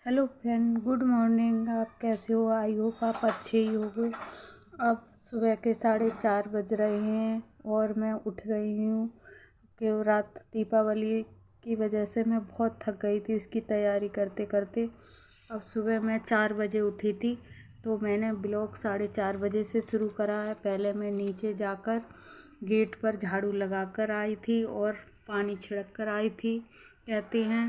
Hello friend, good morning. आप कैसे हो? आई होप आप अच्छे ही होगे। अब सुबह के 4:30 बज रहे हैं और मैं उठ गई हूँ कि रात दीपावली की वजह से मैं बहुत थक गई थी इसकी तैयारी करते करते। अब सुबह मैं 4 बजे उठी थी तो मैंने ब्लॉग 4:30 बजे से शुरू करा है। पहले मैं नीचे जाकर गेट पर झाड़ू लगा कर आई थी और पानी छिड़क कर आई थी। कहते हैं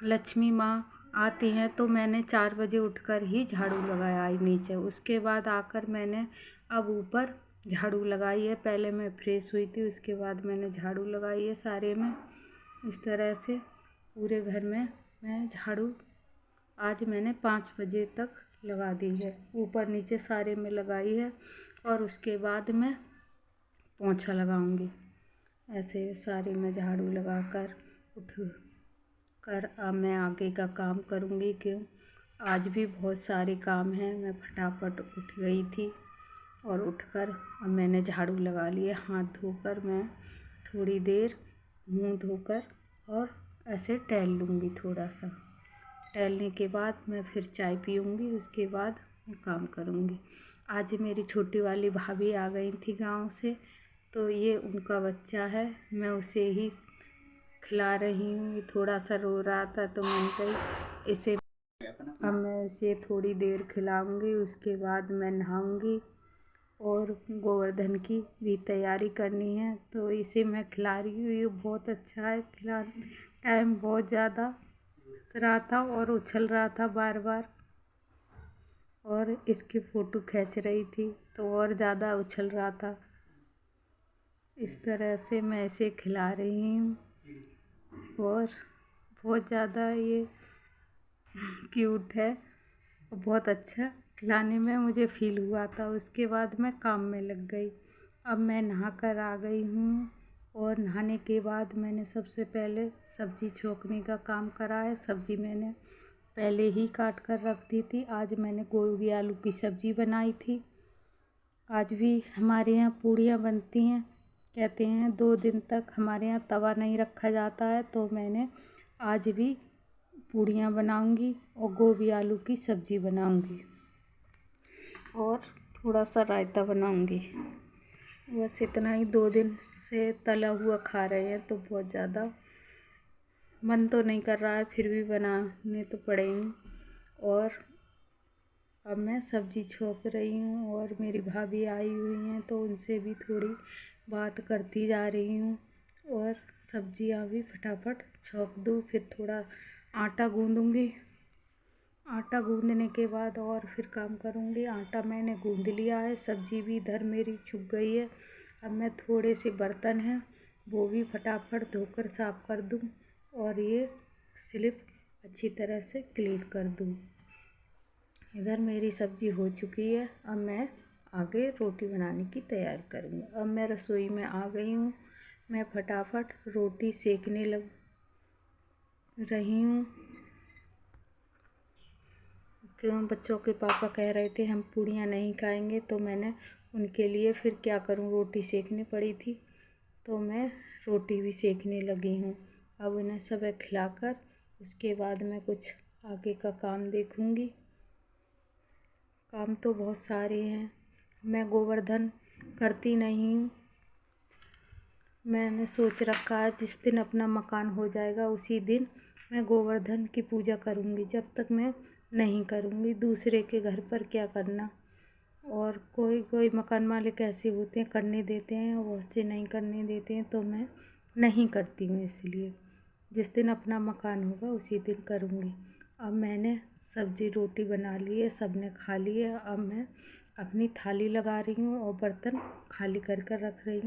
लक्ष्मी माँ आती हैं, तो मैंने 4 बजे उठकर ही झाड़ू लगाया आई नीचे। उसके बाद आकर मैंने अब ऊपर झाड़ू लगाई है। पहले मैं फ्रेश हुई थी, उसके बाद मैंने झाड़ू लगाई है सारे में। इस तरह से पूरे घर में मैं झाड़ू आज मैंने 5 बजे तक लगा दी है, ऊपर नीचे सारे में लगाई है। और उसके बाद मैं पोंछा लगाऊंगी। ऐसे सारे में झाड़ू लगाकर उठ कर अब मैं आगे का काम करूँगी। क्यों आज भी बहुत सारे काम हैं। मैं फटाफट उठ गई थी और उठकर अब मैंने झाड़ू लगा लिए। हाथ धोकर मैं थोड़ी देर मुंह धोकर और ऐसे टहल लूँगी। थोड़ा सा टहलने के बाद मैं फिर चाय पीऊँगी, उसके बाद मैं काम करूँगी। आज मेरी छोटी वाली भाभी आ गई थी गांव से, तो ये उनका बच्चा है, मैं उसे ही खिला रही हूँ। ये थोड़ा सा रो रहा था तो मैंने कही इसे अब मैं इसे थोड़ी देर खिलाऊंगी। उसके बाद मैं नहाऊंगी और गोवर्धन की भी तैयारी करनी है, तो इसे मैं खिला रही हूँ। ये बहुत अच्छा है। खिला टाइम बहुत ज़्यादा हंस रहा था और उछल रहा था बार बार, और इसकी फ़ोटो खींच रही थी तो और ज़्यादा उछल रहा था। इस तरह से मैं इसे खिला रही हूँ और बहुत ज़्यादा ये क्यूट है। बहुत अच्छा खिलाने में मुझे फ़ील हुआ था। उसके बाद मैं काम में लग गई। अब मैं नहा कर आ गई हूँ और नहाने के बाद मैंने सबसे पहले सब्ज़ी छोंकने का काम करा है। सब्ज़ी मैंने पहले ही काट कर रख दी थी। आज मैंने गोभी आलू की सब्ज़ी बनाई थी। आज भी हमारे यहाँ पूड़ियाँ बनती हैं। कहते हैं 2 दिन तक हमारे यहाँ तवा नहीं रखा जाता है, तो मैंने आज भी पूड़ियाँ बनाऊंगी और गोभी आलू की सब्ज़ी बनाऊंगी और थोड़ा सा रायता बनाऊंगी। बस इतना ही। 2 दिन से तला हुआ खा रहे हैं तो बहुत ज़्यादा मन तो नहीं कर रहा है, फिर भी बनाने तो पड़ेंगे। और अब मैं सब्ज़ी छोंक रही हूँ और मेरी भाभी आई हुई हैं तो उनसे भी थोड़ी बात करती जा रही हूँ और सब्ज़ियाँ भी फटाफट छोंक दूँ। फिर थोड़ा आटा गूँदूँगी। आटा गूँदने के बाद और फिर काम करूँगी। आटा मैंने गूँद लिया है। सब्ज़ी भी इधर मेरी छुक गई है। अब मैं थोड़े से बर्तन हैं वो भी फटाफट धोकर साफ़ कर दूँ और ये स्लिप अच्छी तरह से क्लीन कर दूँ। इधर मेरी सब्ज़ी हो चुकी है। अब मैं आगे रोटी बनाने की तैयारी करूँगी। अब मैं रसोई में आ गई हूँ। मैं फटाफट रोटी सेकने लग रही हूँ। क्यों बच्चों के पापा कह रहे थे हम पूड़ियाँ नहीं खाएंगे, तो मैंने उनके लिए फिर क्या करूँ, रोटी सेकनी पड़ी थी, तो मैं रोटी भी सेकने लगी हूँ। अब उन्हें सब खिलाकर उसके बाद मैं कुछ आगे का काम देखूँगी। काम तो बहुत सारे हैं। मैं गोवर्धन करती नहीं हूँ। मैंने सोच रखा है जिस दिन अपना मकान हो जाएगा उसी दिन मैं गोवर्धन की पूजा करूँगी। जब तक मैं नहीं करूँगी दूसरे के घर पर क्या करना। और कोई कोई मकान मालिक ऐसे होते हैं करने देते हैं और बहुत से नहीं करने देते हैं, तो मैं नहीं करती हूँ। इसलिए जिस दिन अपना मकान होगा उसी दिन करूँगी। अब मैंने सब्ज़ी रोटी बना ली है, सब ने खा ली है। अब मैं अपनी थाली लगा रही हूँ और बर्तन खाली कर कर रख रही हूँ।